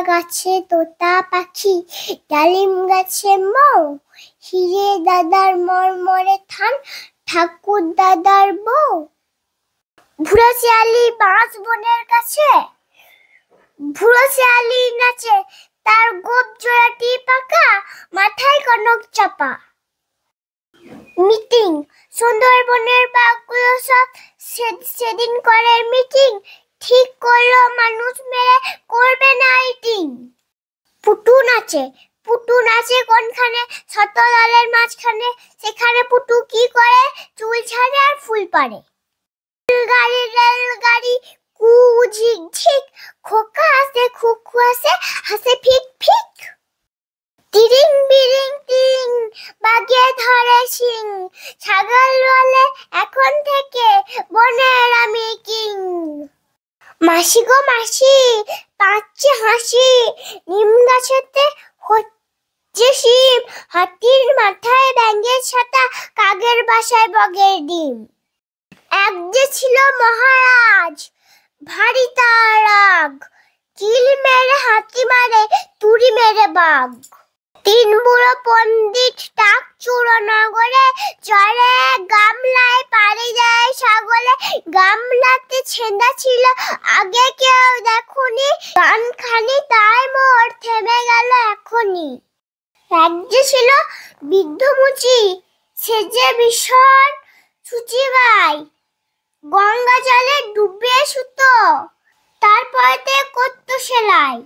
গাছে তোতা পাখি, ডালিম গাছে মৌ, হিরে দাদার মরমরে থান, ঠাকুর দাদার বউ। ভুরো শিয়ালি বাঁশ বনের কাছে, ভুরো শিয়ালি নাচে, তার গোপ জোড়াটি পাকা, মাথায় কনক চাপা। মিটিং, সুন্দরবনের বাঘগুলো সব সেদিন করে মিটিং, ঠিক করলো মানুষ মেরে করবে না ইটিং। পুটু নাচে কোনখানে, শতদলের মাঝখানে, সেখানে পুটু কি করে, চুল ছাড়ে আর ফুল পাড়ে। রেলগাড়ি কু ঝিক ঝিক, খোকা আসে খুকু আসে, হাসে ফিক ফিক। তিরিং বিরিং টিং, বাগে ধরে শিং, ছাগল বলে এখন থেকে বনের আমি কিং। মাসি গো মাসি, পাচ্ছে হাসি, নিম গাছেতে হচ্ছে শিম, হাতির মাথায় ব্যাঙের ছাতা, কাকের বাসায় বগের ডিম। এক যে ছিল মহারাজ, ভারী তার রাগ, কিল মেরে হাতি মারে, তুড়ি মেরে বাঘ। তিন বুড়ো পণ্ডিত টাক চূড়ো নগরে, চড়ে গামলায় পাড়ি দেয় সাগরে। গামলাতে ছেঁদা ছিল, আগে কেউ দেখুনি, গানখানি তাই মোর থেমে গেল এখনই। এক যে ছিল বৃদ্ধ মুচি, সে যে ভীষণ সূচি গায়, গঙ্গা জলে ডুবে সুতো, তারপরে করতো সেলাই।